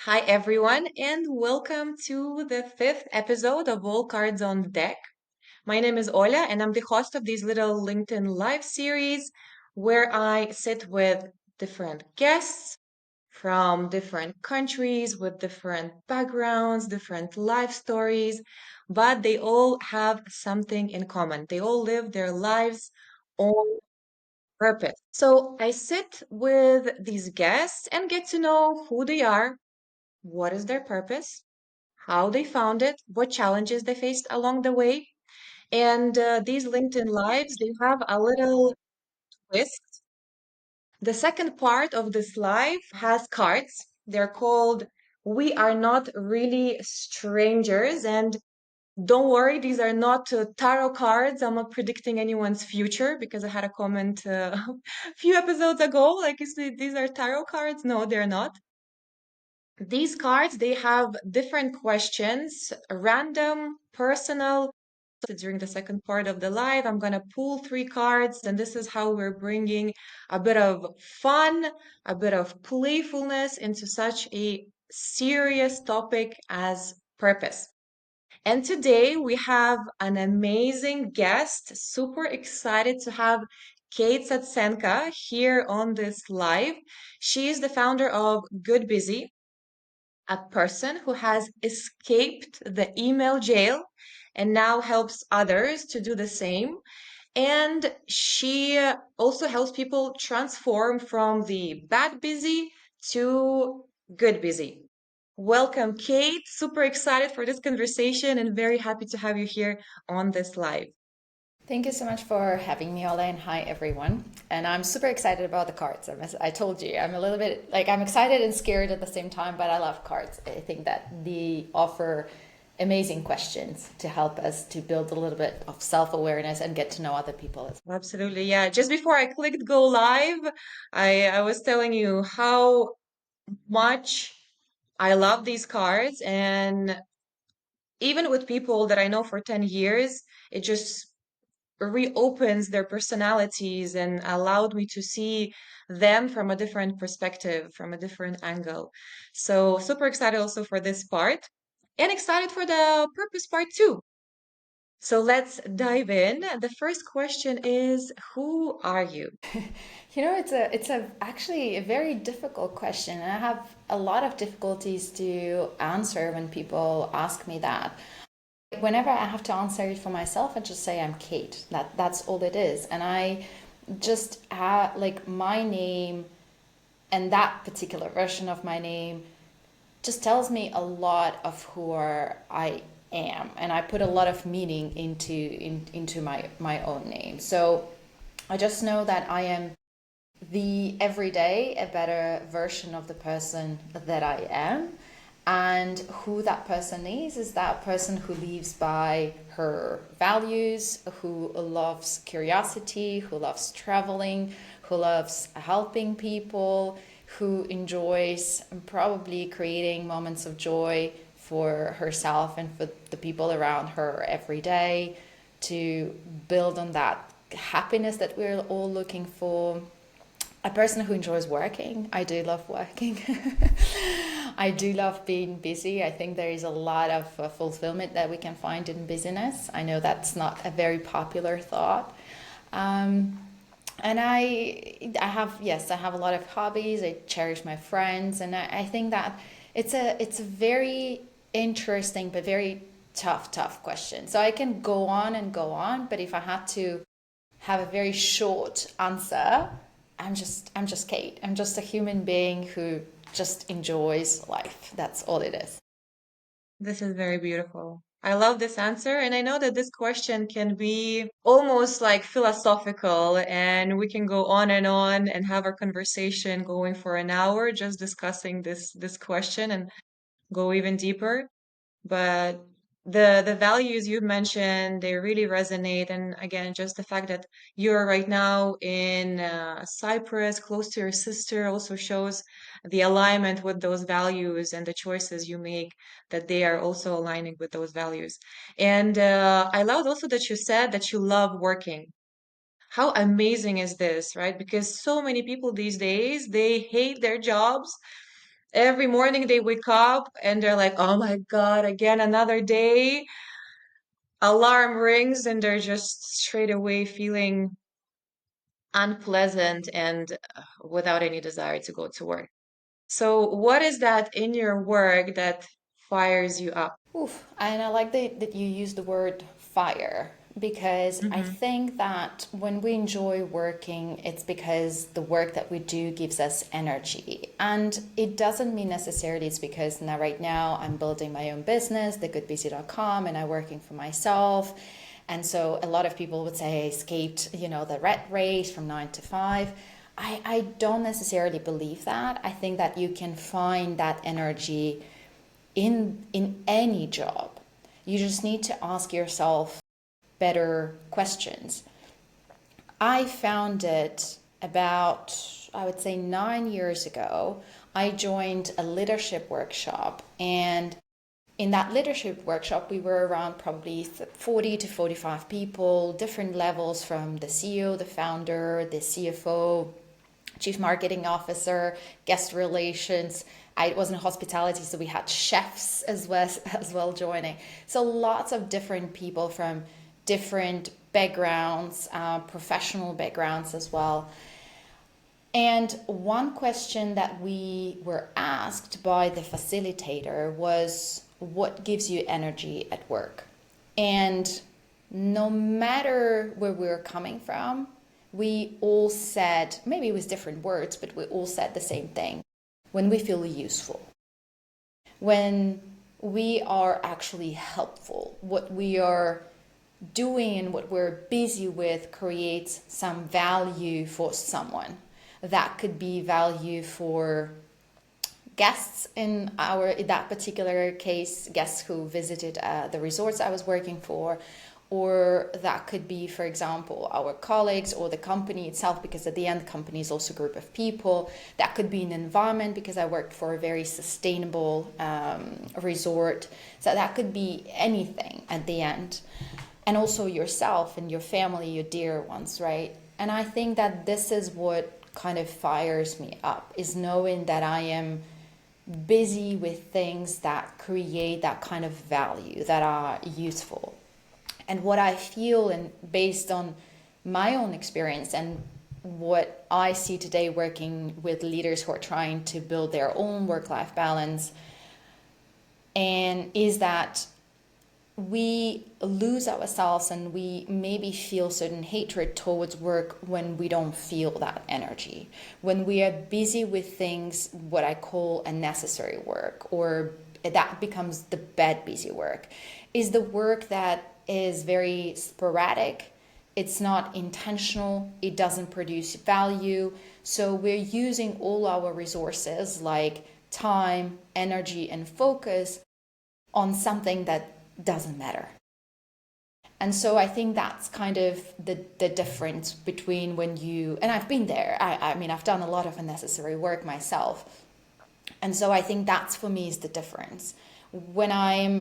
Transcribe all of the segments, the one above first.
Hi, everyone, and welcome to the fifth episode of All Cards on Deck. My name is Ola, and I'm the host of this little LinkedIn Live series where I sit with different guests from different countries with different backgrounds, different life stories, but they all have something in common. They all live their lives on purpose. So I sit with these guests and get to know who they are, what is their purpose, how they found it, what challenges they faced along the way. And these LinkedIn Lives, they have a little twist. The second part of this live has cards. They're called We Are Not Really Strangers. And don't worry, these are not tarot cards. I'm not predicting anyone's future because I had a comment a few episodes ago. Like, these are tarot cards? No, they're not. These cards, they have different questions, random, personal. During the second part of the live, I'm going to pull three cards, and this is how we're bringing a bit of fun, a bit of playfulness into such a serious topic as purpose. And today we have an amazing guest. Super excited to have Kate Sotsenko here on this live. She is the founder of Good Busy, a person who has escaped the email jail and now helps others to do the same. And she also helps people transform from the bad busy to good busy. Welcome, Kate. Super excited for this conversation and very happy to have you here on this live. Thank you so much for having me, Ola, and hi everyone. And I'm super excited about the cards. I told you, I'm a little bit like I'm excited and scared at the same time, but I love cards. I think that they offer amazing questions to help us to build a little bit of self-awareness and get to know other people as well. Absolutely. Yeah. Just before I clicked go live, I was telling you how much I love these cards. And even with people that I know for 10 years, it just reopens their personalities and allowed me to see them from a different perspective, from a different angle. So super excited also for this part and excited for the purpose part too. So let's dive in. The first question is, who are you? It's a actually a very difficult question, and I have a lot of difficulties to answer when people ask me that. Whenever I have to answer it for myself, I just say I'm Kate. That's all it is, and I just like my name and that particular version of my name just tells me a lot of I am, and I put a lot of meaning into my own name. So I just know that I am the everyday a better version of the person that I am. And who that person is that person who lives by her values, who loves curiosity, who loves traveling, who loves helping people, who enjoys probably creating moments of joy for herself and for the people around her every day, to build on that happiness that we're all looking for. A person who enjoys working. I do love working. I do love being busy. I think there is a lot of fulfillment that we can find in busyness. I know that's not a very popular thought. Um, and I have, yes, I have a lot of hobbies. I cherish my friends, and I think that it's a very interesting but very tough question. So I can go on and go on, but if I had to have a very short answer, I'm just Kate. I'm just a human being who just enjoys life. That's all it is. This is very beautiful. I love this answer. And I know that this question can be almost like philosophical, and we can go on and have our conversation going for an hour just discussing this question and go even deeper. But the values you mentioned, they really resonate. And again, just the fact that you're right now in Cyprus, close to your sister, also shows the alignment with those values and the choices you make, that they are also aligning with those values. And I loved also that you said that you love working. How amazing is this, right? Because so many people these days, they hate their jobs, Every morning they wake up and they're like, oh my God, again, another day. Alarm rings and they're just straight away feeling unpleasant and without any desire to go to work. So, what is that in your work that fires you up? Oof. And I like that you use the word fire because I Hmm. think that when we enjoy working, it's because the work that we do gives us energy. And it doesn't mean necessarily it's because now, right now, I'm building my own business, thegoodbusy.com, and I'm working for myself. And so a lot of people would say I escaped, the rat race from 9 to 5. I don't necessarily believe that. I think that you can find that energy in any job. You just need to ask yourself better questions. I found it about, I would say, 9 years ago. I joined a leadership workshop, and in that leadership workshop, we were around probably 40 to 45 people, different levels, from the CEO, the founder, the CFO, chief marketing officer, guest relations. I was in hospitality, so we had chefs as well joining. So lots of different people from different backgrounds, professional backgrounds as well. And one question that we were asked by the facilitator was, what gives you energy at work? And no matter where we're coming from, we all said, maybe with different words, but we all said the same thing: when we feel useful, when we are actually helpful, what we are doing and what we're busy with creates some value for someone. That could be value for guests, in that particular case, guests who visited the resorts I was working for, or that could be, for example, our colleagues or the company itself, because at the end, the company is also a group of people. That could be an environment, because I worked for a very sustainable resort. So that could be anything at the end. And also yourself and your family, your dear ones, right? And I think that this is what kind of fires me up, is knowing that I am busy with things that create that kind of value, that are useful. And what I feel, and based on my own experience and what I see today working with leaders who are trying to build their own work-life balance, and is that we lose ourselves and we maybe feel certain hatred towards work when we don't feel that energy, when we are busy with things what I call unnecessary work, or that becomes the bad busy work, is the work that is very sporadic. It's not intentional, it doesn't produce value, so we're using all our resources like time, energy, and focus on something that doesn't matter. And so I think that's kind of the difference between when you, and I've been there, I mean, I've done a lot of unnecessary work myself. And so I think that's, for me, is the difference. When I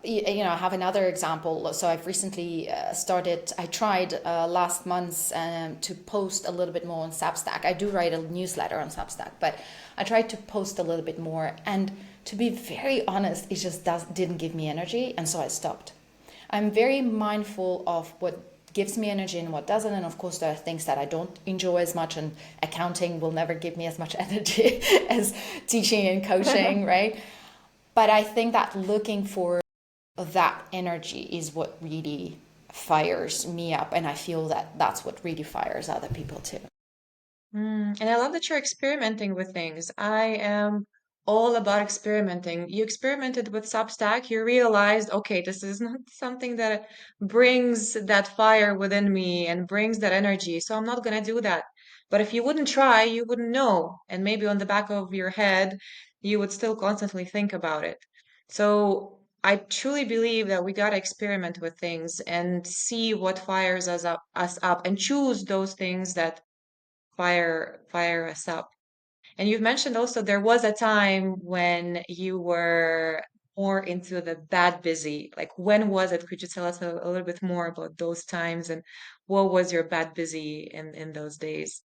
have another example. So I've recently I tried last month to post a little bit more on Substack. I do write a newsletter on Substack, but I tried to post a little bit more. And to be very honest, it just didn't give me energy. And so I stopped. I'm very mindful of what gives me energy and what doesn't. And of course, there are things that I don't enjoy as much, and accounting will never give me as much energy as teaching and coaching, right? But I think that looking for that energy is what really fires me up. And I feel that that's what really fires other people too. And I love that you're experimenting with things. I am all about experimenting. You experimented with Substack, you realized, okay, this is not something that brings that fire within me and brings that energy, so I'm not going to do that. But if you wouldn't try, you wouldn't know. And maybe on the back of your head, you would still constantly think about it. So I truly believe that we got to experiment with things and see what fires us up and choose those things that fire us up. And you've mentioned also there was a time when you were more into the bad busy. Like when was it? Could you tell us a little bit more about those times and what was your bad busy in those days?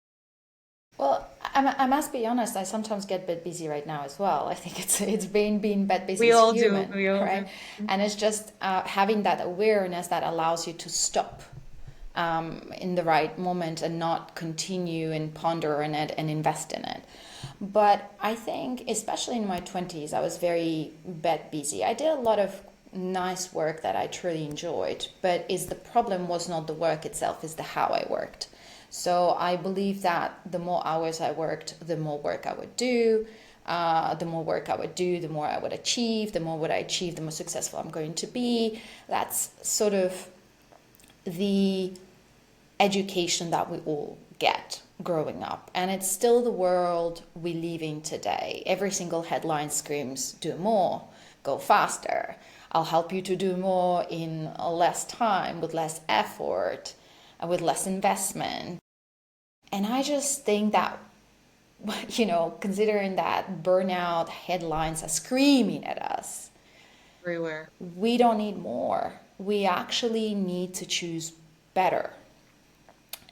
Well, I must be honest, I sometimes get a bit busy right now as well. I think it's being a bit busy We is all do. human, We all right? do. And it's just having that awareness that allows you to stop in the right moment and not continue and ponder on it and invest in it. But I think, especially in my 20s, I was very bed busy. I did a lot of nice work that I truly enjoyed, but is the problem was not the work itself, is the how I worked. So I believe that the more hours I worked, the more work I would do. The more work I would do, the more I would achieve. The more would I achieve, the more successful I'm going to be. That's sort of the education that we all get growing up. And it's still the world we live in today. Every single headline screams, do more, go faster. I'll help you to do more in less time, with less effort, and with less investment. And I just think that, considering that burnout headlines are screaming at us, Everywhere. we don't need more. We actually need to choose better.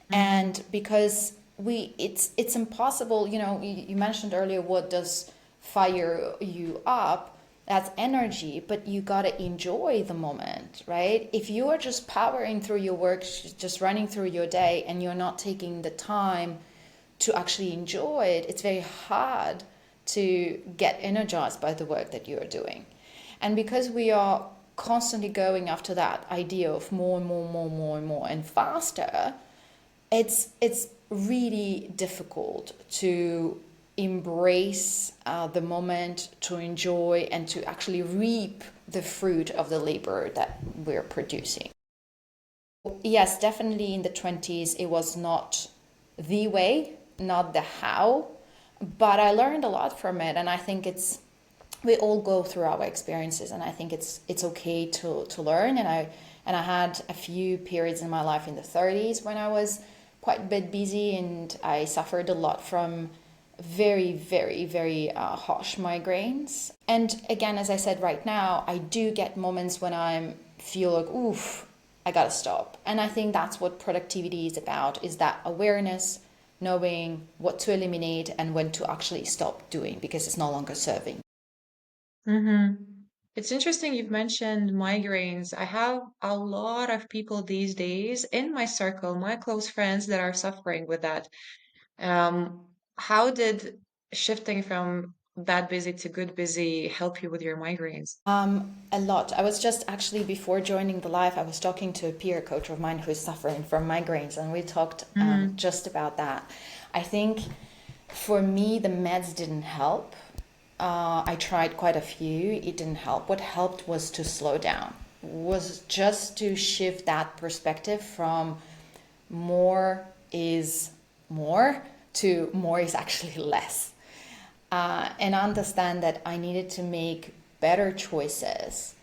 Mm-hmm. And because it's impossible, you mentioned earlier, what does fire you up? That's energy, but you got to enjoy the moment, right? If you are just powering through your work, just running through your day, and you're not taking the time to actually enjoy it, it's very hard to get energized by the work that you're doing. And because we are constantly going after that idea of more and more, more, more and more and faster, it's really difficult to embrace the moment, to enjoy, and to actually reap the fruit of the labor that we're producing. Yes, definitely in the 20s, it was not the way, not the how, but I learned a lot from it. And I think we all go through our experiences, and I think it's okay to learn. And I had a few periods in my life in the 30s when I was quite a bit busy, and I suffered a lot from very, very, very harsh migraines. And again, as I said, right now, I do get moments when I feel like, oof, I gotta stop. And I think that's what productivity is about, is that awareness, knowing what to eliminate and when to actually stop doing because it's no longer serving. Mm-hmm. It's interesting you've mentioned migraines. I have a lot of people these days in my circle, my close friends that are suffering with that. How did shifting from bad busy to good busy help you with your migraines? A lot. I was just actually, before joining the live, I was talking to a peer coach of mine who's suffering from migraines, and we talked Mm-hmm. just about that. I think for me, the meds didn't help. I tried quite a few, it didn't help. What helped was to slow down, was just to shift that perspective from more is more to more is actually less. And understand that I needed to make better choices.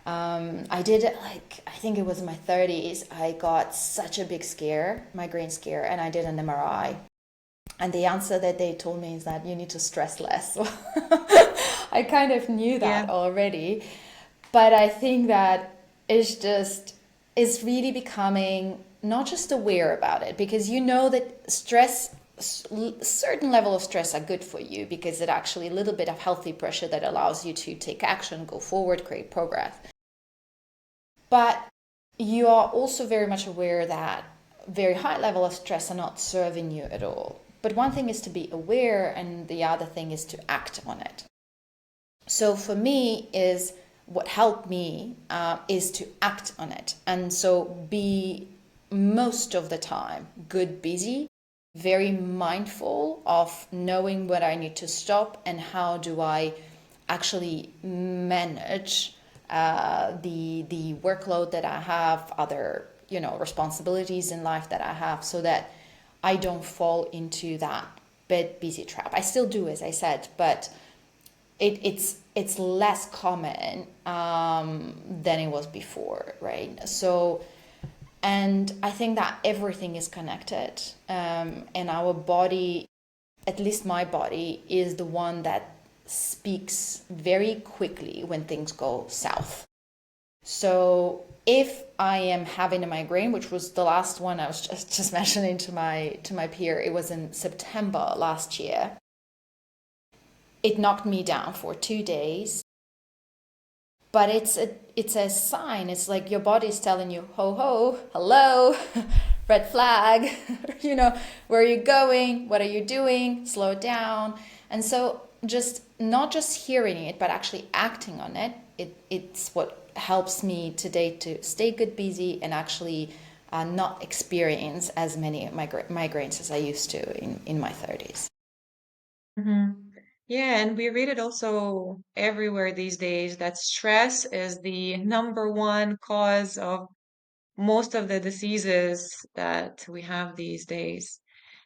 I did it, like, I think it was in my 30s. I got such a big scare, migraine scare, and I did an MRI. And the answer that they told me is that you need to stress less. I kind of knew Yeah. that already. But I think that it's really becoming not just aware about it, because you know that certain level of stress are good for you, because it actually a little bit of healthy pressure that allows you to take action, go forward, create progress. But you are also very much aware that very high level of stress are not serving you at all. But one thing is to be aware, and the other thing is to act on it. So for me, is what helped me is to act on it, and so be most of the time good busy, very mindful of knowing what I need to stop and how do I actually manage the workload that I have, other responsibilities in life that I have, so that I don't fall into that bed busy trap. I still do, as I said, but it's less common than it was before, right? So, and I think that everything is connected, and our body, at least my body, is the one that speaks very quickly when things go south. So if I am having a migraine, which was the last one I was just mentioning to my peer, it was in September last year. It knocked me down for 2 days, but it's a sign. It's like your body's telling you, ho ho, hello, red flag. you know, where are you going? What are you doing? Slow down. And so just not just hearing it, but actually acting on it. It's what helps me today to stay good busy and actually not experience as many migraines as I used to in my 30s. Hmm. Yeah, and we read it also everywhere these days that stress is the number one cause of most of the diseases that we have these days.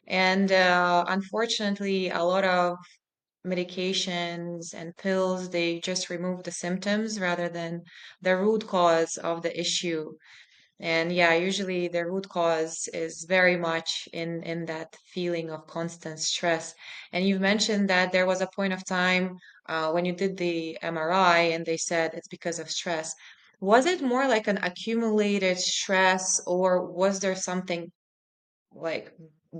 And unfortunately, a lot of medications and pills, they just remove the symptoms rather than the root cause of the issue. And yeah, usually the root cause is very much in that feeling of constant stress. And you've mentioned that there was a point of time when you did the MRI and they said it's because of stress. Was it more like an accumulated stress, or was there something like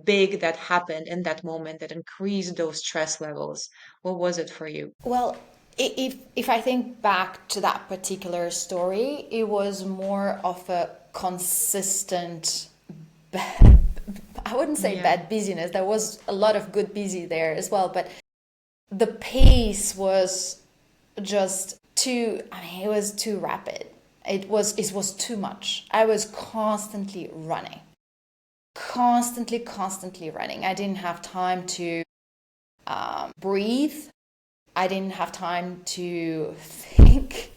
big that happened in that moment that increased those stress levels? What was it for you? Well, if I think back to that particular story, it was more of a consistent bad, I wouldn't say Yeah. bad busyness. There was a lot of good busy there as well, but the pace was just too, I mean, it was too rapid. It was too much. I was constantly running. I didn't have time to breathe. I didn't have time to think.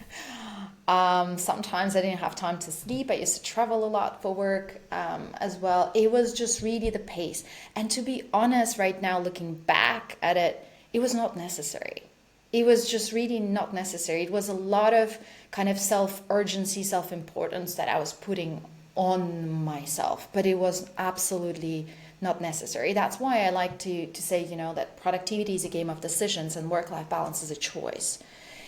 Sometimes I didn't have time to sleep. I used to travel a lot for work as well. It was just really the pace. And to be honest, right now, looking back at it, it was not necessary. It was just really not necessary. It was a lot of kind of self urgency, self importance that I was putting on myself, but it was absolutely not necessary. That's why I like to say, that productivity is a game of decisions and work life balance is a choice.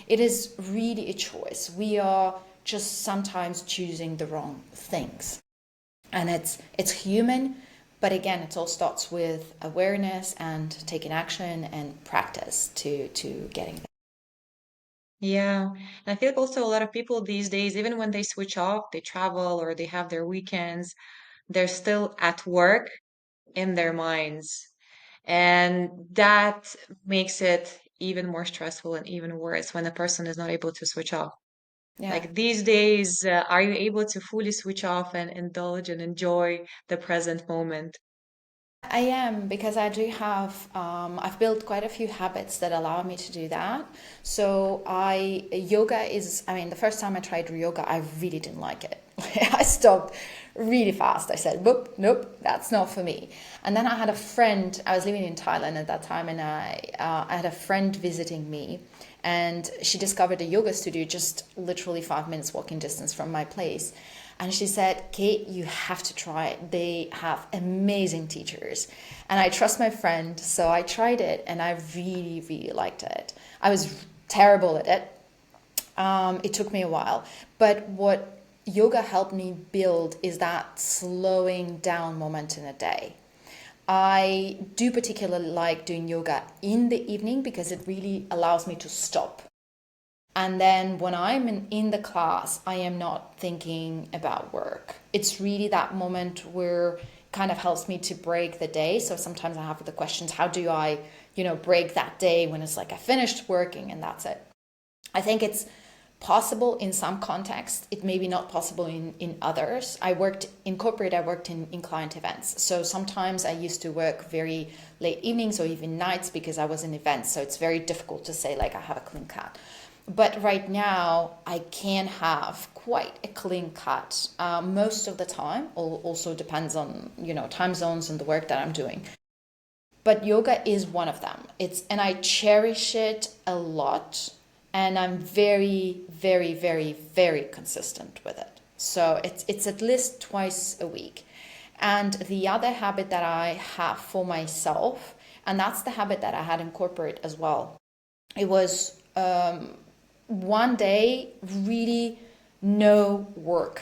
It is really a choice. We are just sometimes choosing the wrong things. And it's human, but again, it all starts with awareness and taking action and practice to getting there. Yeah. And I feel like also a lot of people these days, even when they switch off, they travel or they have their weekends, they're still at work in their minds. And that makes it even more stressful and even worse when a person is not able to switch off. Yeah. Like these days, are you able to fully switch off and indulge and enjoy the present moment? I am because I do have, I've built quite a few habits that allow me to do that. So yoga is, I mean, the first time I tried yoga, I really didn't like it. I stopped really fast. I said, nope, nope, that's not for me. And then I had a friend, I was living in Thailand at that time, and I had a friend visiting me, and she discovered a yoga studio just literally 5 minutes walking distance from my place. And she said, Kate, you have to try it. They have amazing teachers. And I trust my friend, so I tried it and I really, really liked it. I was terrible at it. It took me a while. But what yoga helped me build is that slowing down moment in a day. I do particularly like doing yoga in the evening because it really allows me to stop. And then when I'm in the class, I am not thinking about work. It's really that moment where kind of helps me to break the day. So sometimes I have the questions, how do I, break that day when it's like I finished working and that's it. I think it's possible in some contexts. It may be not possible in others. I worked in corporate, I worked in client events. So sometimes I used to work very late evenings or even nights because I was in events. So it's very difficult to say like I have a clean cut. But right now, I can have quite a clean cut most of the time. Also depends on time zones and the work that I'm doing. But yoga is one of them. And I cherish it a lot, and I'm very, very, very, very consistent with it. So it's at least twice a week. And the other habit that I have for myself, and that's the habit that I had in corporate as well. It was one day really no work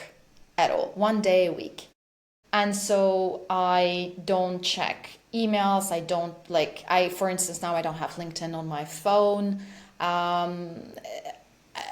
at all, 1 day a week. And so I don't check emails. I don't for instance, now I don't have LinkedIn on my phone. Um,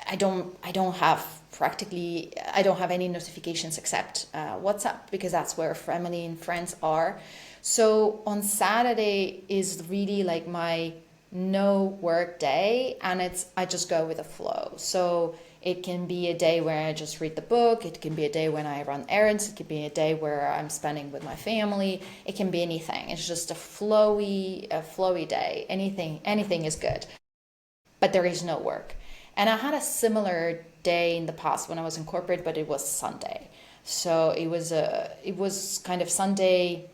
I don't have any notifications except WhatsApp, because that's where family and friends are. So on Saturday is really like my no work day, and I just go with the flow. So it can be a day where I just read the book. It can be a day when I run errands. It can be a day where I'm spending with my family. It can be anything. It's just a flowy day. Anything is good, but there is no work. And I had a similar day in the past when I was in corporate, but it was Sunday. So it was kind of Sunday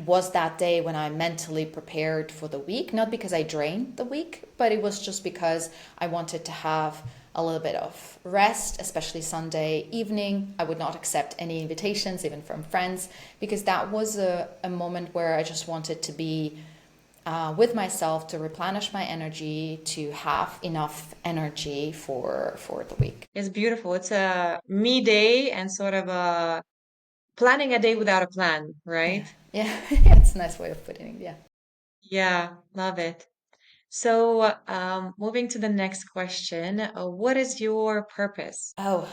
was that day when I mentally prepared for the week, not because I drained the week, but it was just because I wanted to have a little bit of rest, especially Sunday evening. I would not accept any invitations, even from friends, because that was a moment where I just wanted to be with myself, to replenish my energy, to have enough energy for the week. It's beautiful. It's a me day and sort of a planning a day without a plan, Yeah, right? yeah, it's a nice way of putting it. Yeah. Yeah, love it. So, moving to the next question, what is your purpose? Oh,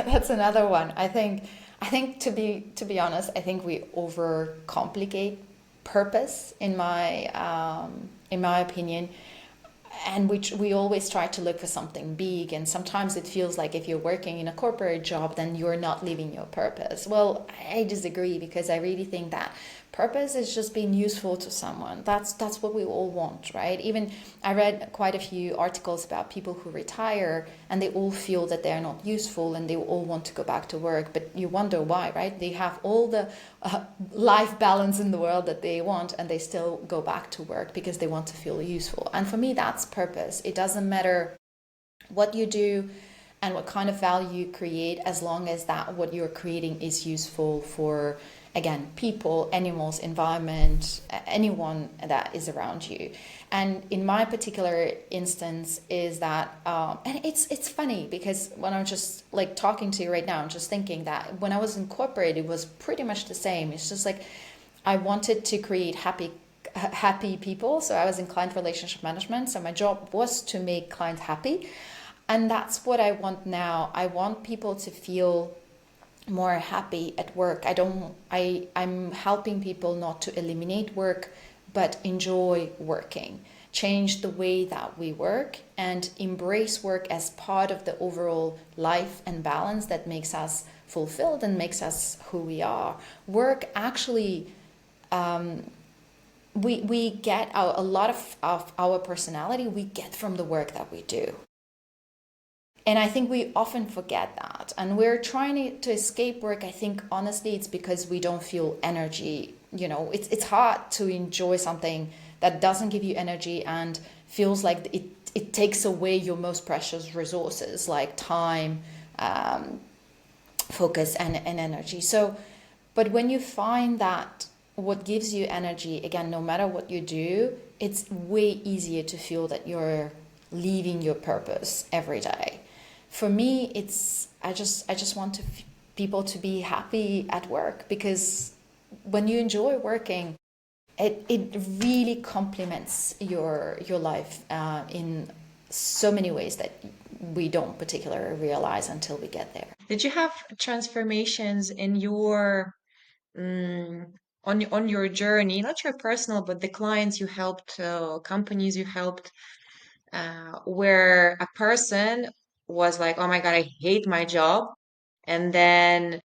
that's another one. I think to be honest, I think we overcomplicate purpose in my opinion, and we always try to look for something big, and sometimes it feels like if you're working in a corporate job, then you're not living your purpose. Well, I disagree, because I really think that purpose is just being useful to someone. That's what we all want, right? Even I read quite a few articles about people who retire, and they all feel that they're not useful, and they all want to go back to work, but you wonder why, right? They have all the life balance in the world that they want, and they still go back to work because they want to feel useful. And for me, that's purpose. It doesn't matter what you do and what kind of value you create, as long as that what you're creating is useful for, again, people, animals, environment, anyone that is around you. And in my particular instance is that and it's funny, because when I'm just like talking to you right now, I'm just thinking that when I was in corporate, it was pretty much the same. It's just like I wanted to create happy people. So I was in client relationship management. So my job was to make clients happy. And that's what I want now. I want people to feel more happy at work. I'm helping people not to eliminate work, but enjoy working. Change the way that we work and embrace work as part of the overall life and balance that makes us fulfilled and makes us who we are. Work actually we get a lot of our personality we get from the work that we do. And I think we often forget that. And we're trying to escape work. I think honestly it's because we don't feel energy. It's hard to enjoy something that doesn't give you energy and feels like it takes away your most precious resources, like time, focus, and energy. So, but when you find that what gives you energy, again, no matter what you do, it's way easier to feel that you're leaving your purpose every day. For me, I just want people to be happy at work, because when you enjoy working, it really complements your life in so many ways that we don't particularly realize until we get there. Did you have transformations in your mm, on your journey, not your personal, but the clients you helped, companies you helped, where a person was like, "Oh my God, I hate my job," and then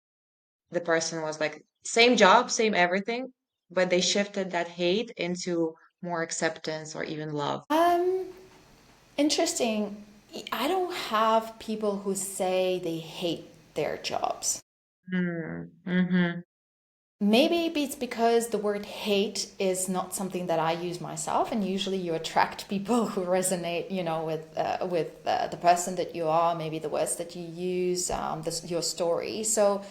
the person was like, "Same job, same everything," but they shifted that hate into more acceptance or even love. Um, Interesting. I don't have people who say they hate their jobs. Mm-hmm. Maybe it's because the word hate is not something that I use myself, and usually you attract people who resonate, with the person that you are, maybe the words that you use, your story. So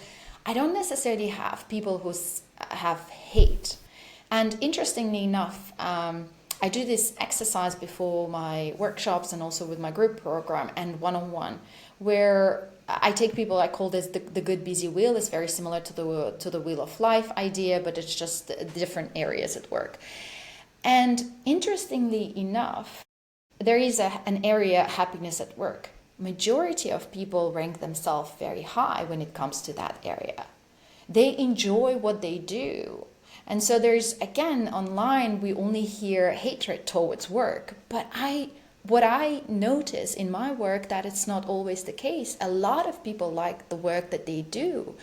I don't necessarily have people who have hate. And interestingly enough, I do this exercise before my workshops and also with my group program and one-on-one, where I take people. I call this the good busy wheel. It's very similar to the wheel of life idea, but it's just different areas at work. And interestingly enough, there is an area, happiness at work. Majority of people rank themselves very high when it comes to that area. They enjoy what they do. And so there's, again, online we only hear hatred towards work, but what I notice in my work that it's not always the case. A lot of people like the work that they do.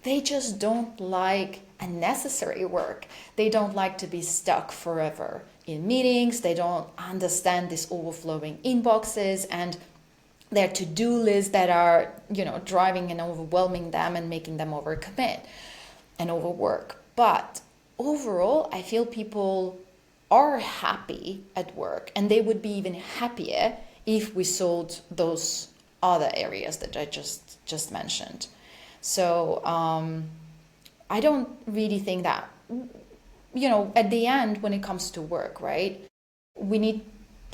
They just don't like unnecessary work. They don't like to be stuck forever in meetings. They don't understand these overflowing inboxes and their to-do lists that are, driving and overwhelming them and making them overcommit and overwork. But overall, I feel people are happy at work, and they would be even happier if we solved those other areas that I just mentioned. So I don't really think that, at the end, when it comes to work, right, we need,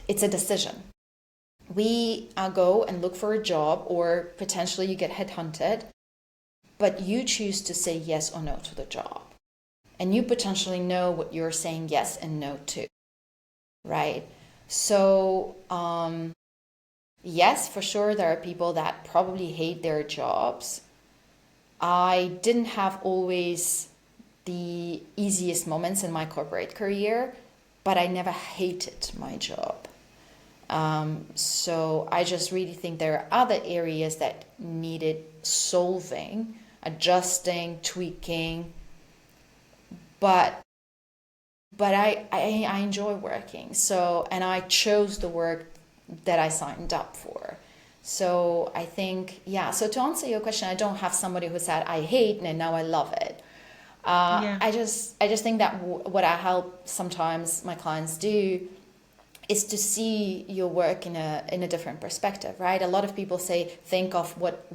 it's a decision. We go and look for a job, or potentially you get headhunted, but you choose to say yes or no to the job. And you potentially know what you're saying yes and no to, right? So, yes, for sure, there are people that probably hate their jobs. I didn't have always the easiest moments in my corporate career, but I never hated my job. So I just really think there are other areas that needed solving, adjusting, tweaking, but I enjoy working. So, and I chose the work that I signed up for. So I think, yeah. So to answer your question, I don't have somebody who said I hate and now I love it. Yeah. I just think that what I help sometimes my clients do is to see your work in a different perspective, right? A lot of people say, think of what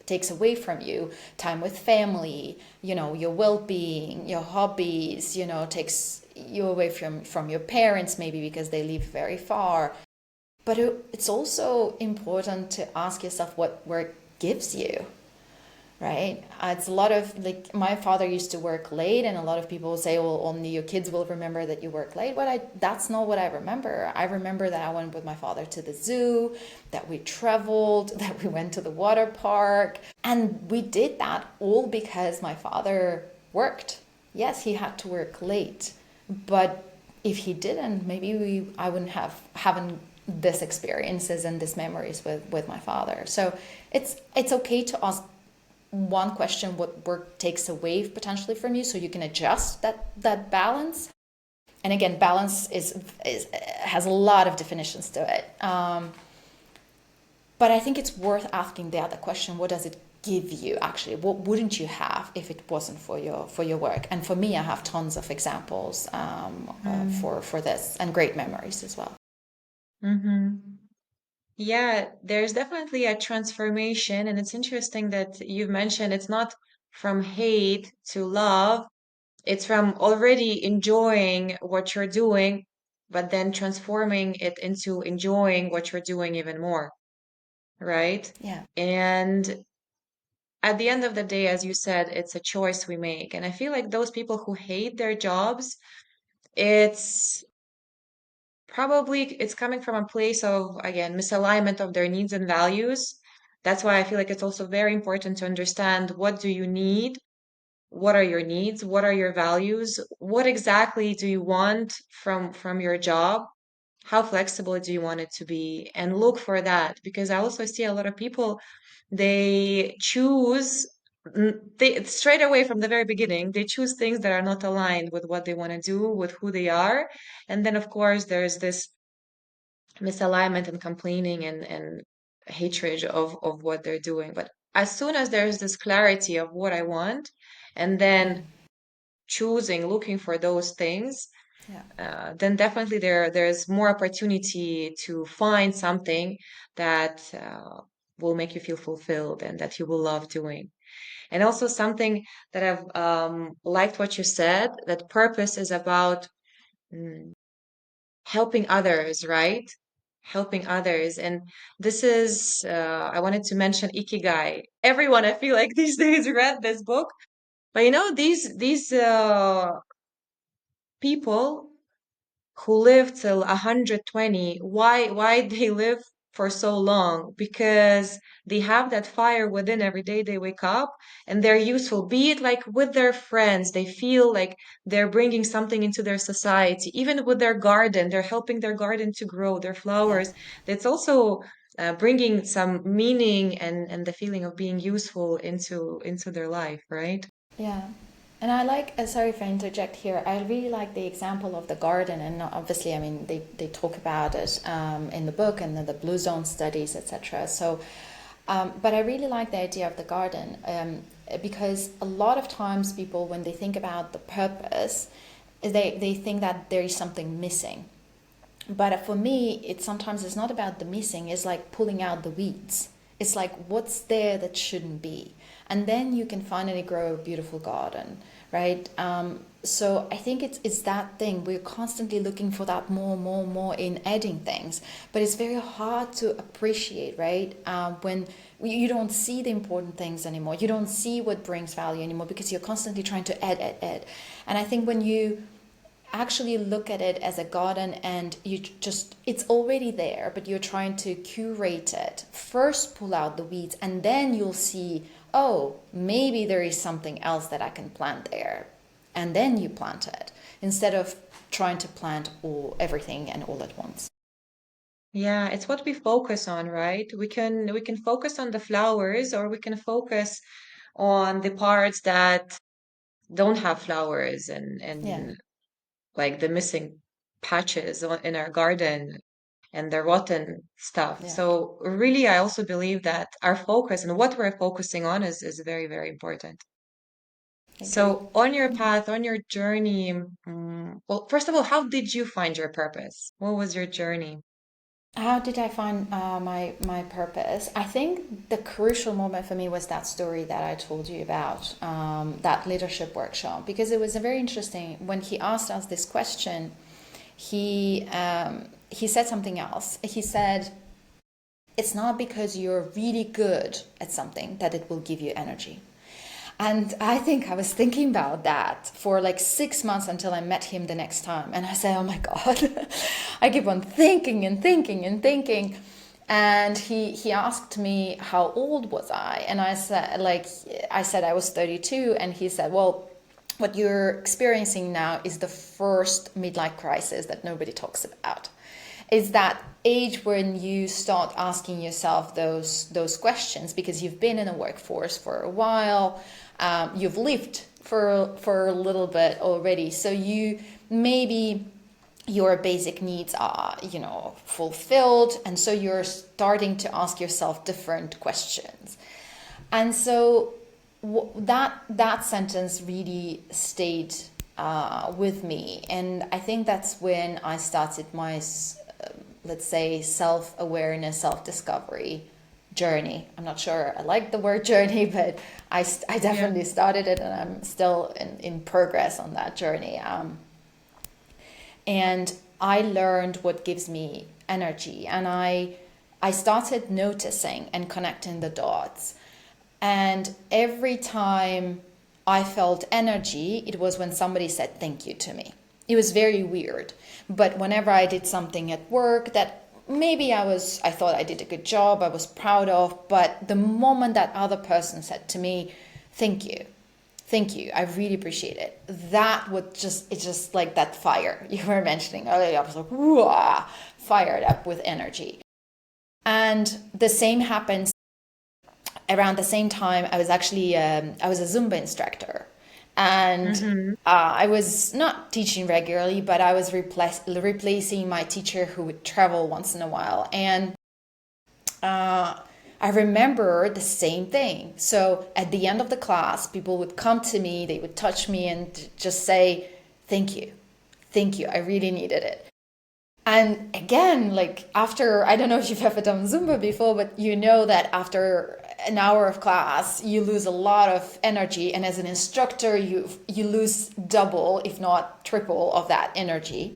takes away from you, time with family, your well-being, your hobbies, takes you away from your parents, maybe because they live very far. But it's also important to ask yourself what work gives you, right? It's a lot of, like, my father used to work late, and a lot of people say, well, only your kids will remember that you work late. But that's not what I remember. I remember that I went with my father to the zoo, that we traveled, that we went to the water park, and we did that all because my father worked. Yes, he had to work late, but if he didn't, maybe I wouldn't have having this experiences and these memories with my father. So it's okay to ask one question, what work takes away potentially from you, so you can adjust that balance. And again, balance is has a lot of definitions to it, but I think it's worth asking the other question: what does it give you actually? What wouldn't you have if it wasn't for your work? And for me, I have tons of examples for this, and great memories as well. Mm-hmm. Yeah, there's definitely a transformation, and it's interesting that you've mentioned it's not from hate to love, it's from already enjoying what you're doing, but then transforming it into enjoying what you're doing even more, right? Yeah. And at the end of the day, as you said, it's a choice we make. And I feel like those people who hate their jobs, it's probably it's coming from a place of, again, misalignment of their needs and values. That's why I feel like it's also very important to understand what do you need, what are your needs, what are your values, what exactly do you want from your job, how flexible do you want it to be, and look for that. Because I also see a lot of people, they choose they straight away from the very beginning, they choose things that are not aligned with what they want to do, with who they are. And then of course there's this misalignment and complaining and hatred of what they're doing. But as soon as there's this clarity of what I want, and Yeah. then choosing, looking for those things, Yeah. then definitely there's more opportunity to find something that will make you feel fulfilled and that you will love doing. And also something that I've liked what you said, that purpose is about helping others, right? Helping others. And this is, I wanted to mention Ikigai. Everyone, I feel like these days read this book. But these people who live till 120, why they live for so long? Because they have that fire within every day they wake up, and they're useful, be it like with their friends. They feel like they're bringing something into their society. Even with their garden, they're helping their garden to grow their Yeah. flowers. It's also bringing some meaning and the feeling of being useful into their life, right? Yeah. And I like, sorry if I interject here, I really like the example of the garden. And obviously, I mean, they talk about it in the book and the blue zone studies, etc. So, but I really like the idea of the garden because a lot of times people, when they think about the purpose, they think that there is something missing. But for me, it sometimes it's not about the missing. It's like pulling out the weeds. It's like what's there that shouldn't be, and then you can finally grow a beautiful garden, right? So I think it's that thing. We're constantly looking for that more in adding things, but it's very hard to appreciate, right? When you don't see the important things anymore, you don't see what brings value anymore because you're constantly trying to add. And I think when you actually look at it as a garden and you just it's already there, but you're trying to curate it, first pull out the weeds, and then you'll see, oh, maybe there is something else that I can plant there, and then you plant it instead of trying to plant everything and all at once. Yeah, it's what we focus on, right? We can focus on the flowers, or we can focus on the parts that don't have flowers, and Yeah. like the missing patches in our garden and the rotten stuff. Yeah, So really, I also believe that our focus and what we're focusing on is very, very important. agreed. So on your path, on your journey, well, first of all, how did you find your purpose? What was your journey? How did I find my purpose? I think the crucial moment for me was that story that I told you about, that leadership workshop, because it was a very interesting. When he asked us this question, he said something else. He said, "It's not because you're really good at something that it will give you energy." And I think I was thinking about that for like 6 months until I met him the next time. And I said, oh my God, I keep on thinking and thinking and thinking. And he asked me how old was I? And I said I was 32. And he said, well, what you're experiencing now is the first midlife crisis that nobody talks about. It's that age when you start asking yourself those questions because you've been in a workforce for a while, you've lived for a little bit already, so you maybe your basic needs are fulfilled, and so you're starting to ask yourself different questions. And so that sentence really stayed with me, and I think that's when I started my let's say self-awareness, self-discovery journey. I'm not sure I like the word journey, but I Yeah. definitely started it, and I'm still in progress on that journey. And I learned what gives me energy, and I started noticing and connecting the dots. And every time I felt energy, it was when somebody said thank you to me. It was very weird. But whenever I did something at work that maybe I thought I did a good job, I was proud of, but the moment that other person said to me, thank you, I really appreciate it. That would it's just like that fire you were mentioning earlier. I was like, whoa, fired up with energy. And the same happens around the same time. I was actually I was a Zumba instructor, and Hmm. I was not teaching regularly, but I was replacing my teacher who would travel once in a while. And I remember the same thing. So at the end of the class, people would come to me, they would touch me and just say, thank you, I really needed it. And again, like after, I don't know if you've ever done Zumba before, but you know that after an hour of class, you lose a lot of energy. And as an instructor, you lose double, if not triple, of that energy.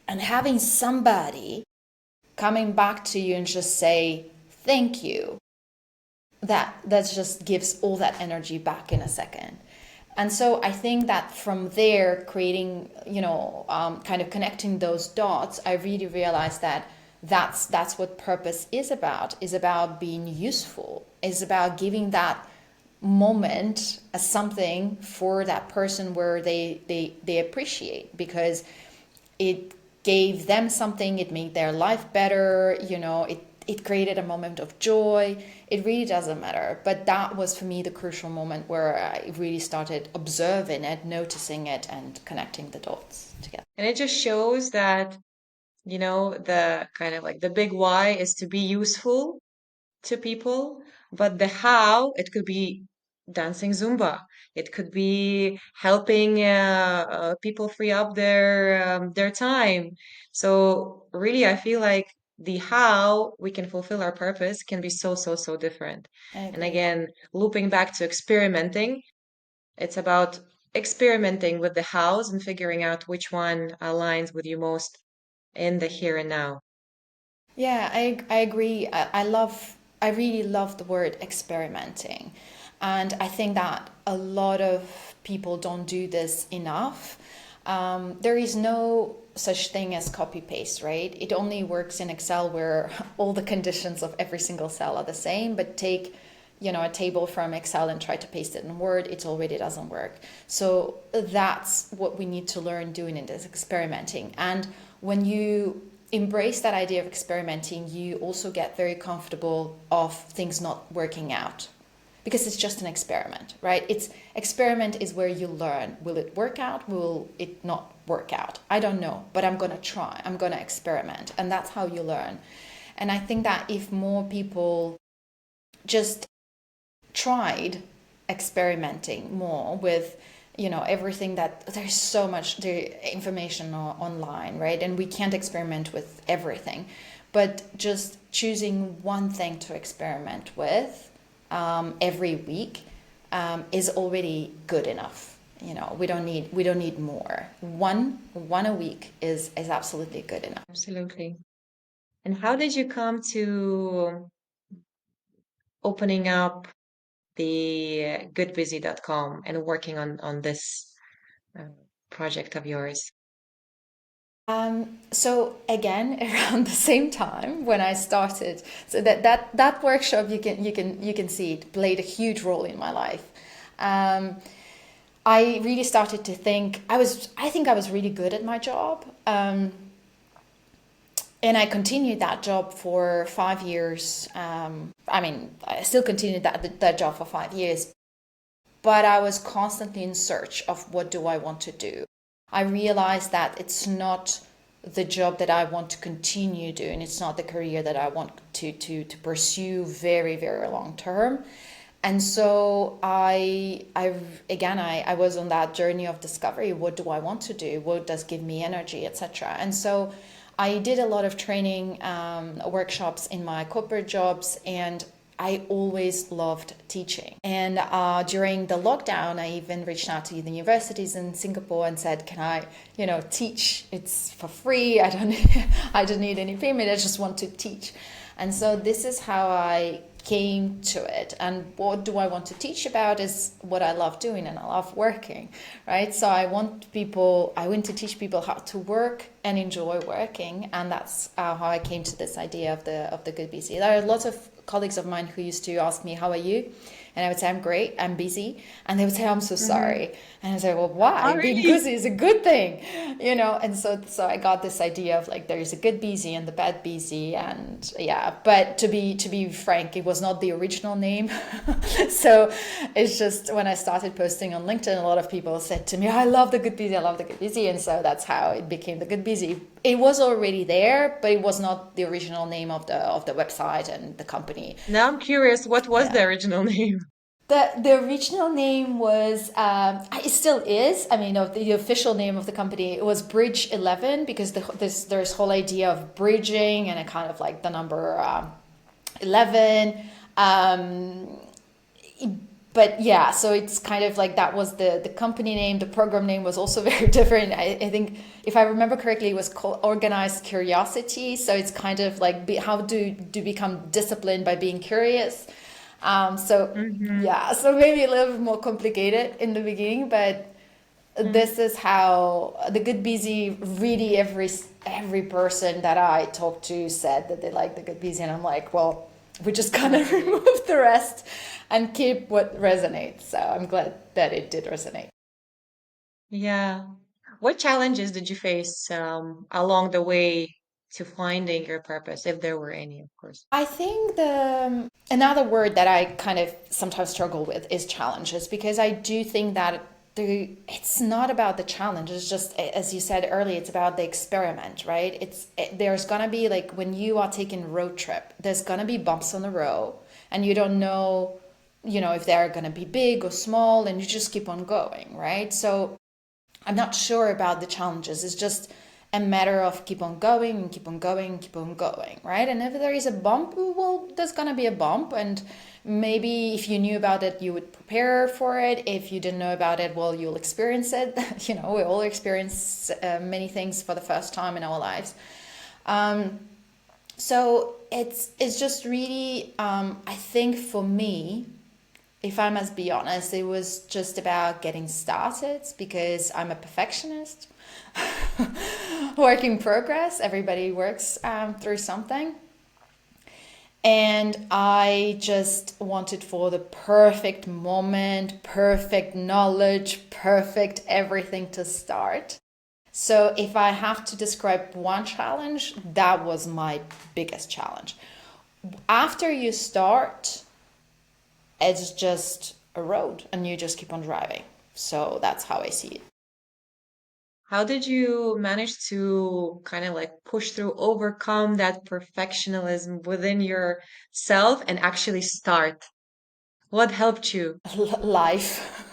And having somebody coming back to you and just say thank you, that just gives all that energy back in a second. And so I think that from there, creating, kind of connecting those dots, I really realized that that's what purpose is about being useful, is about giving that moment as something for that person where they appreciate, because it gave them something, it made their life better, it created a moment of joy. It really doesn't matter. But that was for me the crucial moment where I really started observing it, noticing it, and connecting the dots together. And it just shows that, the kind of like the big why is to be useful to people, but the how, it could be dancing Zumba. It could be helping people free up their time. So really, I feel like the how we can fulfill our purpose can be so, so, so different. I And agree. again, looping back to experimenting, it's about experimenting with the hows and figuring out which one aligns with you most in the here and now. Yeah, I agree. I really love the word experimenting. And I think that a lot of people don't do this enough. There is no such thing as copy paste, right? It only works in Excel where all the conditions of every single cell are the same, but take a table from Excel and try to paste it in Word, it already doesn't work. So that's what we need to learn doing in this experimenting. And when you embrace that idea of experimenting, you also get very comfortable of things not working out, because it's just an experiment, right? Experiment is where you learn. Will it work out? Will it not work out? I don't know, but I'm going to try. I'm going to experiment. And that's how you learn. And I think that if more people just tried experimenting more with everything, that there's so much information online, right? And we can't experiment with everything, but just choosing one thing to experiment with every week is already good enough. We don't need more. One a week is absolutely good enough. Absolutely. And how did you come to opening up the goodbusy.com and working on this uh, project of yours? So again, around the same time when I started, so that workshop, you can see it played a huge role in my life. Um, I really started to think I was really good at my job, and I continued that job for 5 years. I still continued that job for 5 years, but I was constantly in search of what do I want to do. I realized that it's not the job that I want to continue doing. It's not the career that I want to pursue very, very long term. And so I was on that journey of discovery. What do I want to do? What does give me energy, etc. And so I did a lot of training workshops in my corporate jobs, and I always loved teaching. And during the lockdown, I even reached out to the universities in Singapore and said, "Can I, teach? It's for free. I don't, I don't need any payment. I just want to teach." And so this is how I came to it. And what do I want to teach about is what I love doing, and I love working, right? So I want to teach people how to work and enjoy working, and that's how I came to this idea of the Good Busy. There are lots of colleagues of mine who used to ask me, "How are you?" And I would say, "I'm great, I'm busy." And they would say, "I'm so Hmm. sorry." And I say, "Well, Oh, why? Being really? busy is a good thing, And so I got this idea of like there is a good busy and the bad busy, and yeah. But to be frank, it was not the original name. So it's just when I started posting on LinkedIn, a lot of people said to me, "I love the good busy, I love the good busy," and so that's how it became the Good Busy. It was already there, but it was not the original name of the website and the company. Now I'm curious, what was Yeah. the original name? The original name was it still is. I mean, of the official name of the company, it was Bridge 11, because there's whole idea of bridging and a kind of like the number 11. Um, but yeah, so it's kind of like that was the company name. The program name was also very different. I think if I remember correctly, it was called Organized Curiosity. So it's kind of like how do become disciplined by being curious. So Mm-hmm. yeah, so maybe a little bit more complicated in the beginning, but this is how the Good Busy, really every person that I talked to said that they like the Good Busy, and I'm like, well, we just kind of Right. remove the rest and keep what resonates. So I'm glad that it did resonate. Yeah. What challenges did you face along the way to finding your purpose, if there were any, of course? I think the another word that I kind of sometimes struggle with is challenges, because I do think that it's not about the challenge. It's just, as you said earlier, it's about the experiment, right? There's gonna be, like, when you are taking a road trip, there's gonna be bumps on the road, and you don't know, if they're gonna be big or small, and you just keep on going, right? So I'm not sure about the challenges. It's just a matter of keep on going and keep on going, keep on going, right? And if there is a bump, well, there's gonna be a bump, and maybe if you knew about it, you would prepare for it. If you didn't know about it, well, you'll experience it. We all experience many things for the first time in our lives. Um, so it's just really, I think for me, if I must be honest, it was just about getting started, because I'm a perfectionist. Work in progress. Everybody works through something. And I just wanted for the perfect moment, perfect knowledge, perfect everything to start. So if I have to describe one challenge, that was my biggest challenge. After you start, it's just a road and you just keep on driving. So that's how I see it. How did you manage to kind of like push through, overcome that perfectionism within yourself and actually start? What helped you? Life.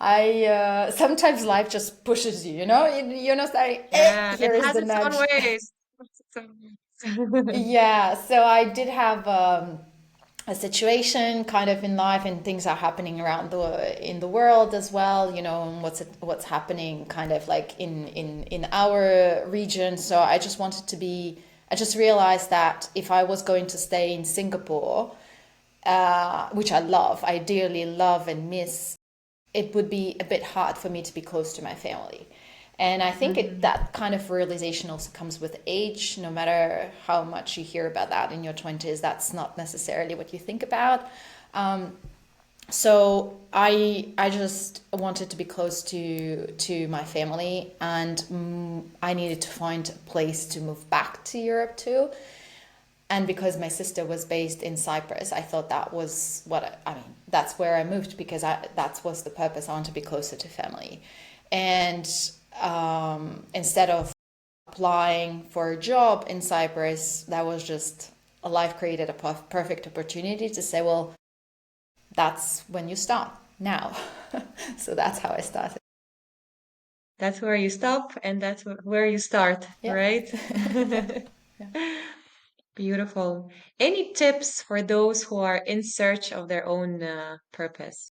I sometimes life just pushes you, say, Yeah, it here is has the its own nudge. ways. Its own ways. Yeah, so I did have a situation kind of in life, and things are happening around the world as well, and what's happening kind of like in our region. So I just realized that if I was going to stay in Singapore, which I dearly love and miss, it would be a bit hard for me to be close to my family. And I think Mhm. that kind of realization also comes with age. No matter how much you hear about that in your 20s, that's not necessarily what you think about. So I just wanted to be close to my family, and I needed to find a place to move back to Europe to. And because my sister was based in Cyprus, I thought that was I mean, that's where I moved, because that was the purpose. I want to be closer to family. And instead of applying for a job in Cyprus, that was just a life created a perfect opportunity to say, well, that's when you start now. So that's how I started. That's where you stop and that's where you start, Yeah. right? Yeah. Beautiful. Any tips for those who are in search of their own purpose?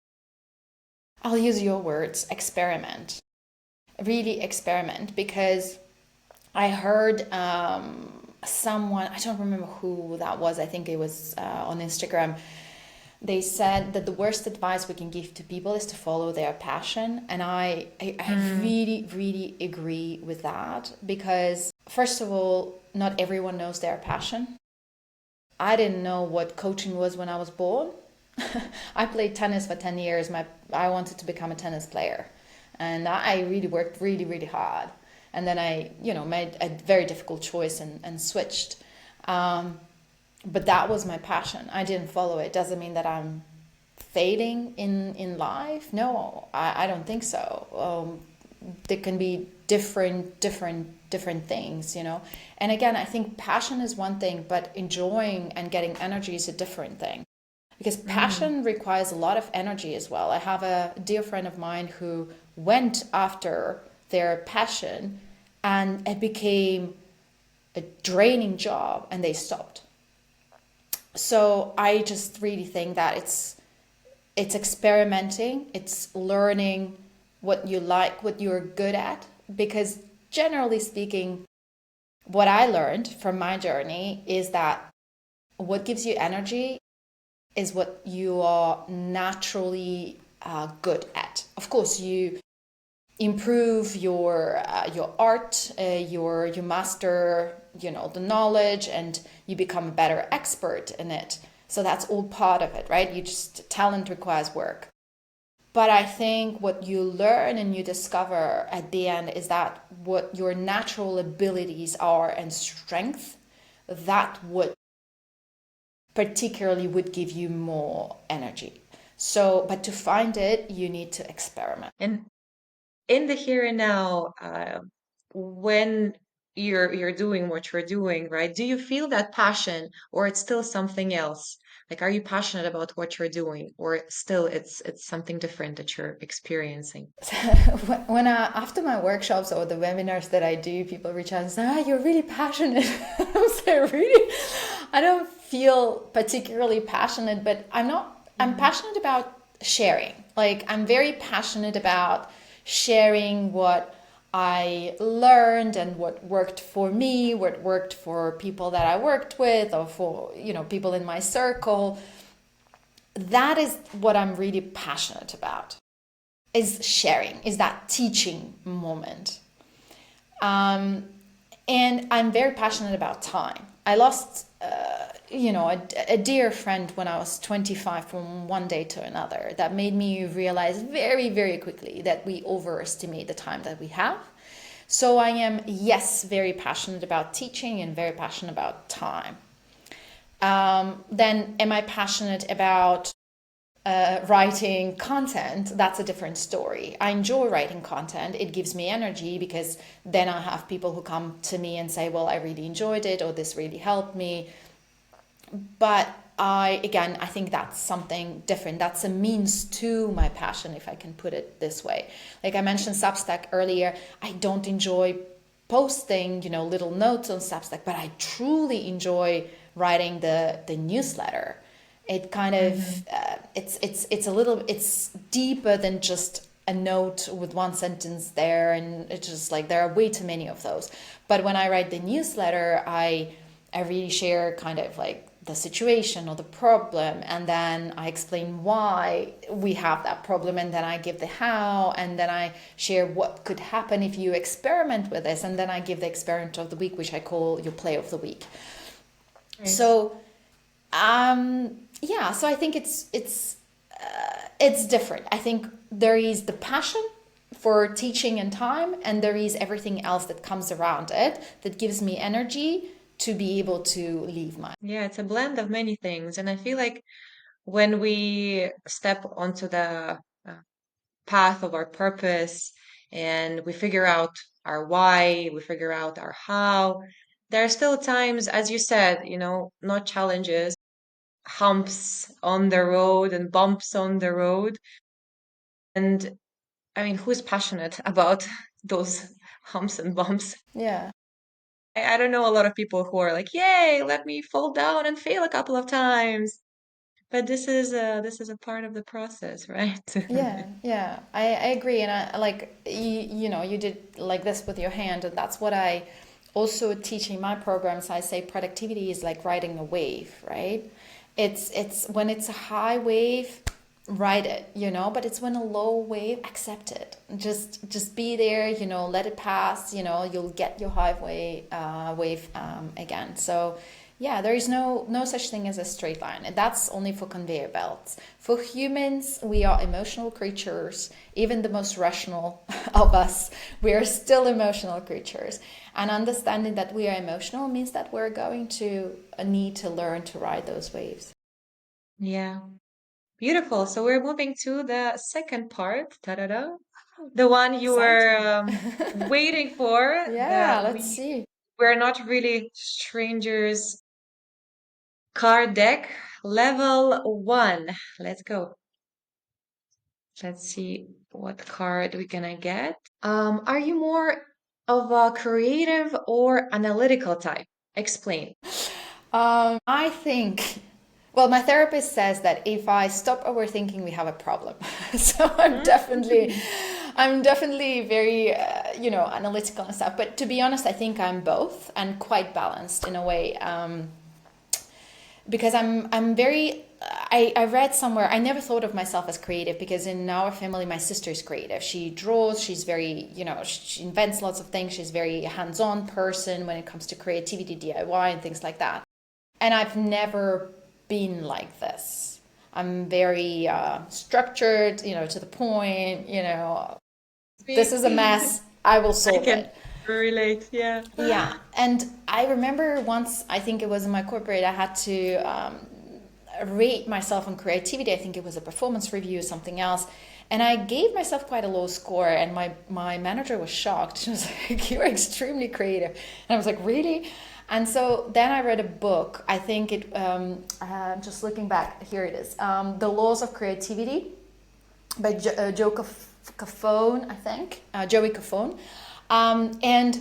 I'll use your words, experiment. Really experiment, because I heard someone, I don't remember who that was, I think it was on Instagram. They said that the worst advice we can give to people is to follow their passion. And I Mm, really, really agree with that, because, first of all, not everyone knows their passion. I didn't know what coaching was when I was born. I played tennis for 10 years. I wanted to become a tennis player. And I really worked really, really hard. And then I, made a very difficult choice and switched. Um, but that was my passion. I didn't follow it. Doesn't mean that I'm failing in life. No, I don't think so. There can be different things, and again, I think passion is one thing, but enjoying and getting energy is a different thing, because mm, passion requires a lot of energy as well. I have a dear friend of mine who went after their passion, and it became a draining job, and they stopped. So I just really think that it's experimenting, it's learning what you like, what you're good at. Because generally speaking, what I learned from my journey is that what gives you energy is what you are naturally good at. Of course, you improve your art, you master, the knowledge, and you become a better expert in it. So that's all part of it, right? You just talent requires work. But I think what you learn and you discover at the end is that what your natural abilities are and strength, that would particularly would give you more energy. So, but to find it, you need to experiment. And in the here and now, when you're doing what you're doing, right? Do you feel that passion, or it's still something else? Like, are you passionate about what you're doing, or still it's something different that you're experiencing? When after my workshops or the webinars that I do, people reach out and say, "Ah, you're really passionate." I'm saying, "Really? I don't feel particularly passionate, but I'm not. I'm Mhm. passionate about sharing. Like I'm very passionate about sharing what I learned and what worked for me, what worked for people that I worked with, or for people in my circle. That is what I'm really passionate about. Is sharing, is that teaching moment. Um, and I'm very passionate about time. I lost, a dear friend when I was 25 from one day to another. That made me realize very, very quickly that we overestimate the time that we have. So I am, yes, very passionate about teaching and very passionate about time. Then, am I passionate about writing content? That's a different story. I enjoy writing content. It gives me energy because then I have people who come to me and say, well, I really enjoyed it, or this really helped me. But I think that's something different. That's a means to my passion, if I can put it this way. Like I mentioned Substack earlier, I don't enjoy posting, little notes on Substack, but I truly enjoy writing the newsletter. It kind Mhm. of it's a little, it's deeper than just a note with one sentence there, and it's just like there are way too many of those. But when I write the newsletter, I really share kind of like the situation or the problem, and then I explain why we have that problem, and then I give the how, and then I share what could happen if you experiment with this, and then I give the experiment of the week, which I call your play of the week. Right. So yeah, so I think it's different. I think there is the passion for teaching and time, and there is everything else that comes around it that gives me energy to be able to leave my. Yeah, it's a blend of many things. And I feel like when we step onto the uh, path of our purpose and we figure out our why, we figure out our how, there are still times, as you said, not challenges, humps on the road and bumps on the road. And I mean, who's passionate about those humps and bumps? Yeah, I don't know a lot of people who are like, yay, let me fall down and fail a couple of times. But this is a part of the process, right? yeah, I agree, and I like you did like this with your hand, and that's what I also teach in my programs. I say productivity is like riding a wave, right? It's when it's a high wave, ride it, but it's when a low wave, accept it. Just be there, let it pass. You'll get your high wave again. So yeah, there is no such thing as a straight line, and that's only for conveyor belts. For humans, we are emotional creatures. Even the most rational of us, we are still emotional creatures. And understanding that we are emotional means that we're going to need to learn to ride those waves. Yeah. Beautiful. So we're moving to the second part. Ta-da-da. The one you were Exciting. waiting for, Yeah, that let's see. we're not really strangers. Card deck level 1. Let's go. Let's see what card we're gonna get. Are you more of a creative or analytical type? Explain. I think Well, my therapist says that if I stop overthinking, we have a problem. So Mm. I'm definitely very, analytical and stuff. But to be honest, I think I'm both and quite balanced in a way. Because I'm very I read somewhere, I never thought of myself as creative because in our family my sister is creative. She draws, she's very, she invents lots of things. She's very hands-on person when it comes to creativity, DIY and things like that. And I've never been like this. I'm very structured, to the point, this is a Me. mess, I will I solve can it. relate. Yeah. Yeah, and I remember once, I think it was in my corporate, I had to rate myself on creativity. I think it was a performance review or something else. And I gave myself quite a low score, and my manager was shocked. She was like, "You're extremely creative." And I was like, "Really?" And so then I read a book. I think just looking back, here it is, The Laws of Creativity by Cafone, I think, Joey Cafone. And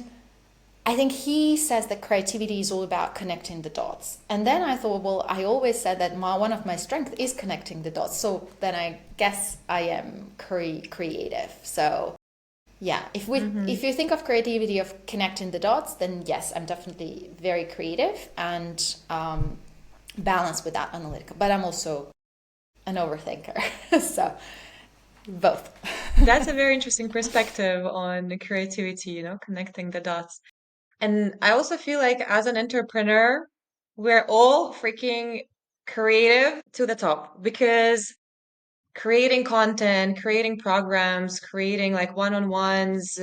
I think he says that creativity is all about connecting the dots. And then I thought, well, I always said that one of my strengths is connecting the dots. So then I guess I am creative. So yeah, Hmm. if you think of creativity of connecting the dots, then yes, I'm definitely very creative and balanced with that analytical. But I'm also an overthinker. So both. That's a very interesting perspective on the creativity, connecting the dots. And I also feel like as an entrepreneur, we're all freaking creative to the top because creating content, creating programs, creating like one-on-ones,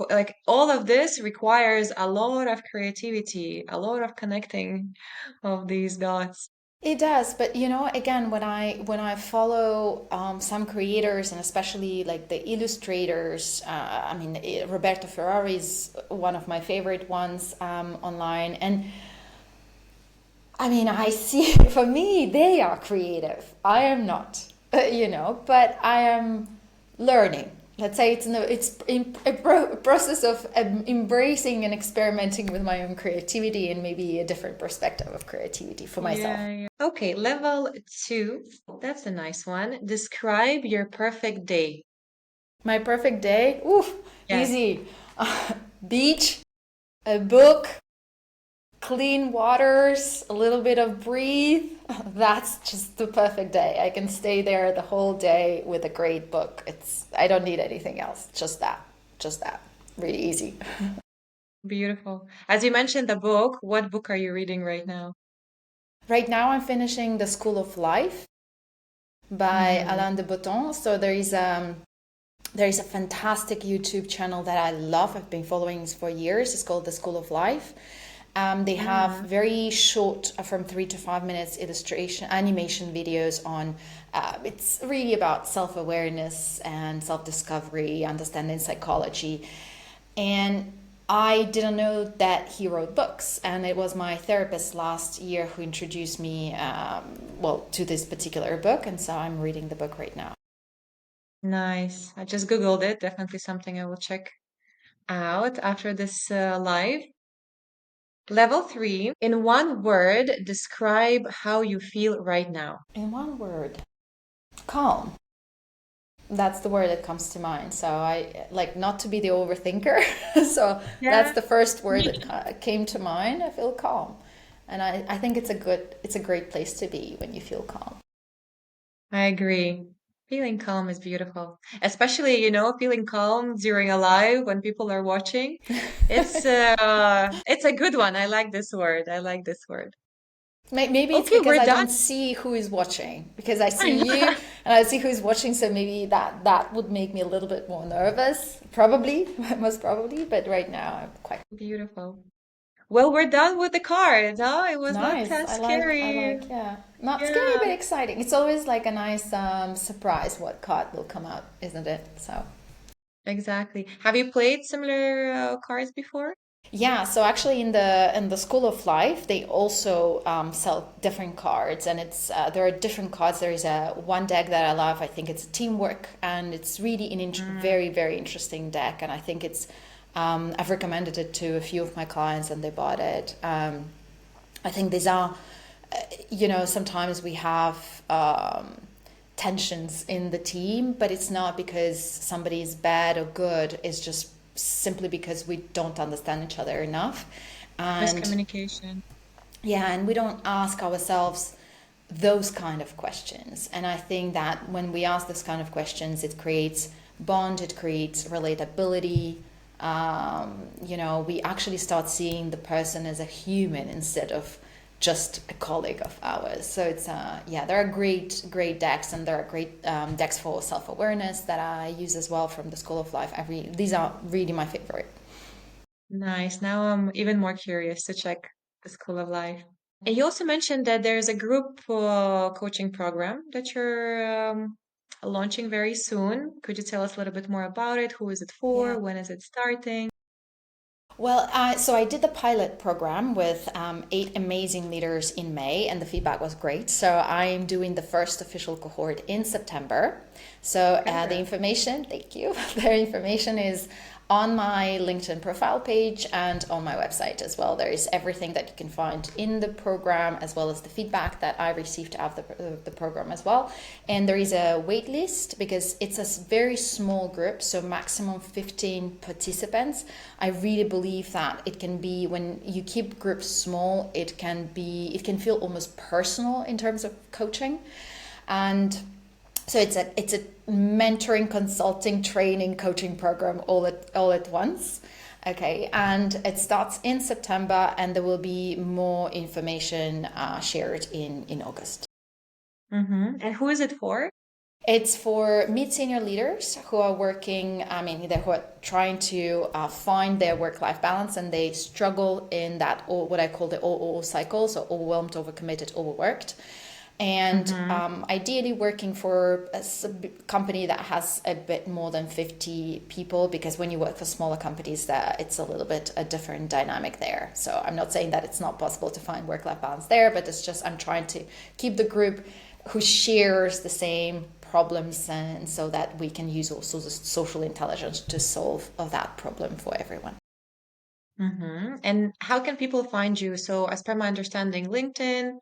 like all of this requires a lot of creativity, a lot of connecting of these dots. It does, but again, when I follow some creators and especially like the illustrators, I mean, Roberto Ferrari is one of my favorite ones online, and I mean, I see for me they are creative. I am not, but I am learning. Let's say it's in a process of embracing and experimenting with my own creativity and maybe a different perspective of creativity for myself. Yeah, yeah. Okay, level two. That's a nice one. Describe your perfect day. My perfect day? Oof, Yes. easy. Beach, a book, clean waters, a little bit of breathe. That's just the perfect day. I can stay there the whole day with a great book. I don't need anything else. Just that. Just that. Really easy. Beautiful. As you mentioned the book, what book are you reading right now? Right now I'm finishing The School of Life by Mm. Alain de Botton. So there is a fantastic YouTube channel that I love. I've been following for years. It's called The School of Life. They have Mm. very short, from 3 to 5 minutes, illustration animation videos on. It's really about self-awareness and self-discovery, understanding psychology, and I didn't know that he wrote books, and it was my therapist last year who introduced me, to this particular book, and so I'm reading the book right now. Nice. I just Googled it. Definitely something I will check out after this live. Level three. In one word, describe how you feel right now. In one word, calm. That's the word that comes to mind. So I like not to be the overthinker. So that's Yeah. the first word Me. that came to mind. I feel calm. And I think it's a great place to be when you feel calm. I agree. Feeling calm is beautiful. Especially, feeling calm during a live when people are watching. It's a good one. I like this word. I like this word. Maybe it's Okay, because we're I done. don't see who is watching, because I I see you know. and I see who is watching. So maybe that would make me a little bit more nervous, probably, most probably. But right now, I'm quite Beautiful. Well, we're done with the cards, huh? It was not nice. that scary. Yeah, not scary, Yeah, but exciting. It's always like a nice surprise what card will come out, isn't it? So exactly. Have you played similar cards before? yeah, so actually in the School of Life, they also sell different cards, and it's there are different cards. There is a one deck that I love. I think it's a teamwork, and it's really Mm. very very interesting deck. And I think it's I've recommended it to a few of my clients, and they bought it. I think these are sometimes we have tensions in the team, but it's not because somebody is bad or good. It's just simply because we don't understand each other enough. And Miscommunication. yeah, and we don't ask ourselves those kind of questions. And I think that when we ask those kind of questions, it creates bond, it creates relatability. We actually start seeing the person as a human instead of just a colleague of ours. So it's there are great decks, and there are great decks for self awareness that I use as well from the School of Life. These are really my favorite. Nice. Now I'm even more curious to check the School of Life. And you also mentioned that there's a group coaching program that you're launching very soon. Could you tell us a little bit more about it? Who is it Yeah. for? When is it starting? Well, so I did the pilot program with 8 amazing leaders in May, and the feedback was great. So I'm doing the first official cohort in September. So the Congrats. information, thank you, the information is on my LinkedIn profile page and on my website as well. There is everything that you can find in the program, as well as the feedback that I received out of the program as well. And there is a wait list because it's a very small group, so maximum 15 participants. I really believe that it can be, when you keep groups small, it can feel almost personal in terms of coaching. And so it's a mentoring, consulting, training, coaching program all at once. Okay, and it starts in September, and there will be more information shared in August. And who is it for? It's for mid-senior leaders who are working, who are trying to find their work-life balance, and they struggle in that, or what I call the OO cycle, so overwhelmed, overcommitted, overworked. And Mm-hmm. ideally working for a company that has a bit more than 50 people, because when you work for smaller companies, that it's a little bit a different dynamic there. So I'm not saying that it's not possible to find work-life balance there, but it's just I'm trying to keep the group who shares the same problems, and so that we can use also the social intelligence to solve that problem for everyone. And how can people find you? So, as per my understanding, LinkedIn,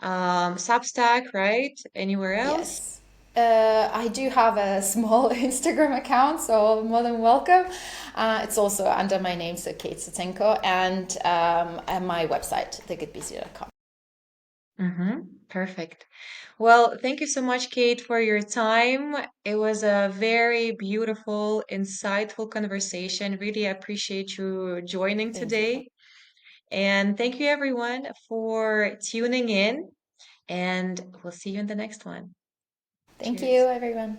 Substack, right? Anywhere else? Yes. I do have a small Instagram account, so more than welcome. It's also under my name, so Kate Sotsenko, and my website, thegoodbc.com. Perfect. Well, thank you so much, Kate, for your time. It was a very beautiful, insightful conversation. Really appreciate you joining Thank you. today. And thank you, everyone, for tuning in. And we'll see you in the next one. Thank you, Cheers. everyone.